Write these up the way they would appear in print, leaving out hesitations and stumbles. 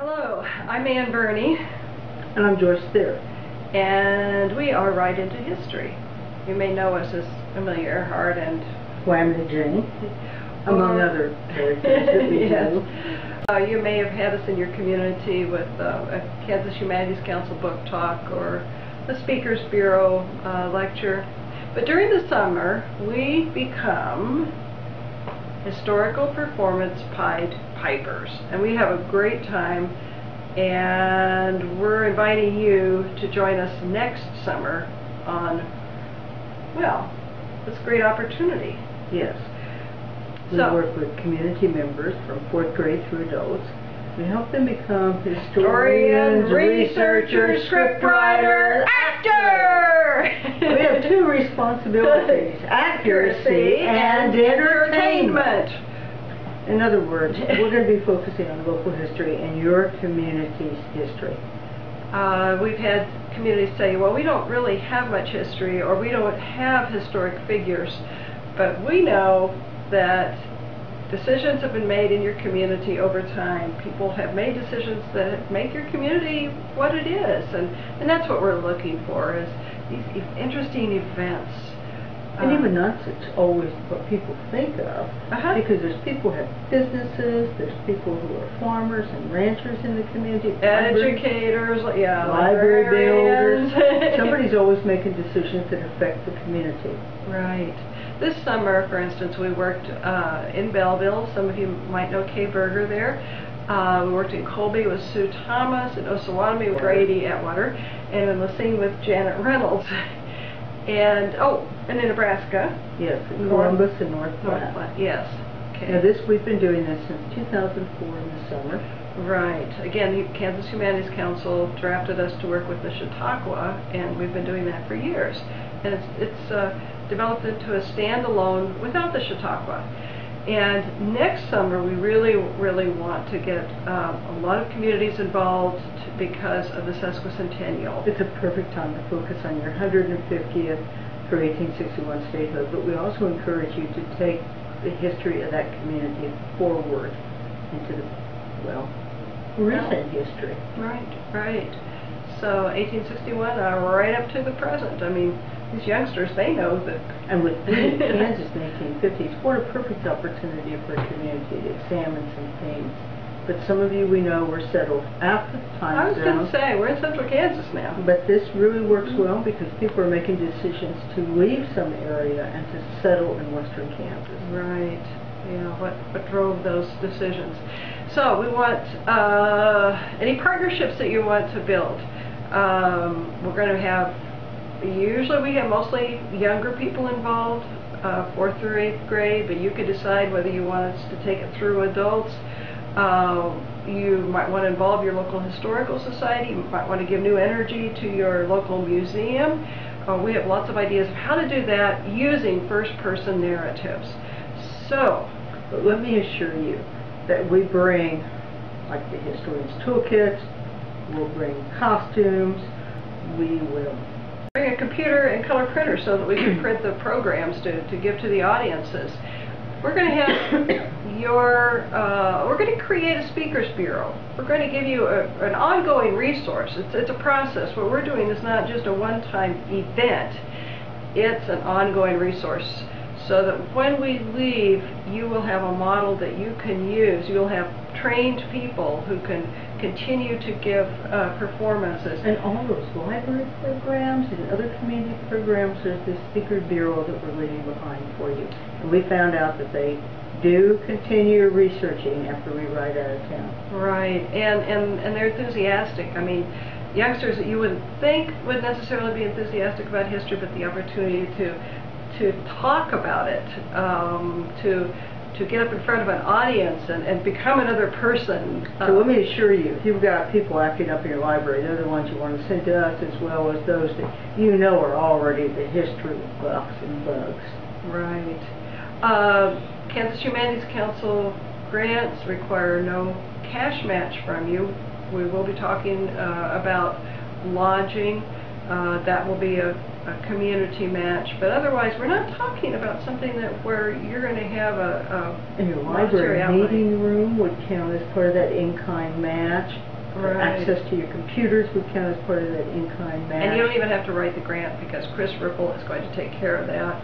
Hello, I'm Ann Burney. And I'm Joyce Thayer. And we are right into history. You may know us as Amelia Earhart and Calamity Jane, among other characters that we yes. do. You may have had us in your community with a Kansas Humanities Council book talk or a Speakers Bureau lecture. But during the summer, we become historical performance Pied Pipers, and we have a great time, and we're inviting you to join us next summer on, well, this great opportunity. Yes. We work with community members from 4th grade through adults. We help them become historians, researchers, scriptwriters, actors! We have two responsibilities, accuracy and entertainment. In other words, we're going to be focusing on local history and your community's history. We've had communities say, well, we don't really have much history, or we don't have historic figures, but we know that decisions have been made in your community over time. People have made decisions that make your community what it is, and that's what we're looking for, is these interesting events. And even not such always what people think of, because there's people who have businesses, there's people who are farmers and ranchers in the community, educators, library builders. Somebody's always making decisions that affect the community. Right. This summer, for instance, we worked in Belleville. Some of you might know Kay Berger there. We worked in Colby with Sue Thomas, in Osawatomie with Grady Atwater, and in Lacine with Janet Reynolds. And in Nebraska. Yes, in Columbus and North Platte. Yes. Okay. Now we've been doing this since 2004 in the summer. Right. Again, the Kansas Humanities Council drafted us to work with the Chautauqua, and we've been doing that for years. And it's developed into a standalone without the Chautauqua. And next summer, we really want to get a lot of communities involved because of the sesquicentennial. It's a perfect time to focus on your 150th for 1861 statehood, but we also encourage you to take the history of that community forward into the, recent history. Right. So 1861, right up to the present. I mean, these youngsters, they know that. And with Kansas in the 1850s, what a perfect opportunity for a community to examine some things. But some of you we know were settled after the time zone. I was going to say, we're in central Kansas now. But this really works well because people are making decisions to leave some area and to settle in western Kansas. Right. Yeah, what drove those decisions. So we want any partnerships that you want to build. We're going to have, usually we have mostly younger people involved, 4th through 8th grade, but you could decide whether you want us to take it through adults. You might want to involve your local historical society. You might want to give new energy to your local museum. We have lots of ideas of how to do that using first-person narratives. So, but let me assure you that we bring, like the historian's toolkits, we'll bring costumes, we will bring a computer and color printer so that we can print the programs to give to the audiences. We're going to have we're going to create a speakers bureau. We're going to give you an ongoing resource. It's a process. What we're doing is not just a one-time event. It's an ongoing resource, so that when we leave, you will have a model that you can use. You'll have trained people who can continue to give performances. And all those library programs and other community programs, there's this speaker bureau that we're leaving behind for you. And we found out that they do continue researching after we ride out of town. Right, and they're enthusiastic. I mean, youngsters that you wouldn't think would necessarily be enthusiastic about history, but the opportunity to talk about it, to get up in front of an audience and become another person. So let me assure you, if you've got people acting up in your library, they're the ones you want to send to us, as well as those that you know are already the history buffs and bugs. Right. Kansas Humanities Council grants require no cash match from you. We will be talking about lodging. That will be a community match, but otherwise we're not talking about something that where you're going to have a and your library meeting room would count as part of that in-kind match. Right. Access to your computers would count as part of that in-kind match. And you don't even have to write the grant because Chris Ripple is going to take care of that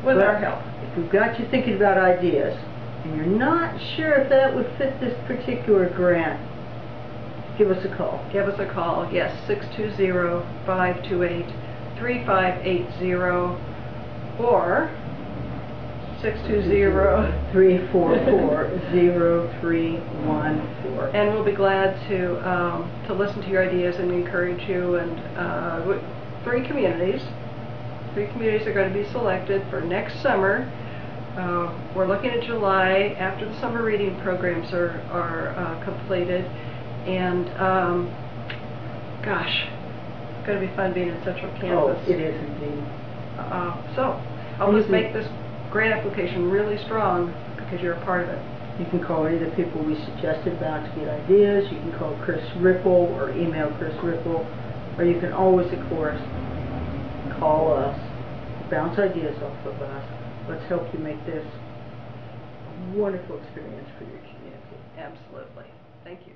with our help. If we've got you thinking about ideas, and you're not sure if that would fit this particular grant, give us a call. Give us a call, yes, 620-528-3580 or 344-0314. And we'll be glad to listen to your ideas and encourage you. And three communities are going to be selected for next summer. We're looking at July after the summer reading programs are completed. And gosh, it's going to be fun being in Central Kansas. Oh, it is indeed. So I'll just make this grant application really strong because you're a part of it. You can call any of the people we suggested about to get ideas. You can call Chris Ripple or email Chris Ripple, or you can always, of course, call us, bounce ideas off of us. Let's help you make this a wonderful experience for your community. Absolutely. Thank you.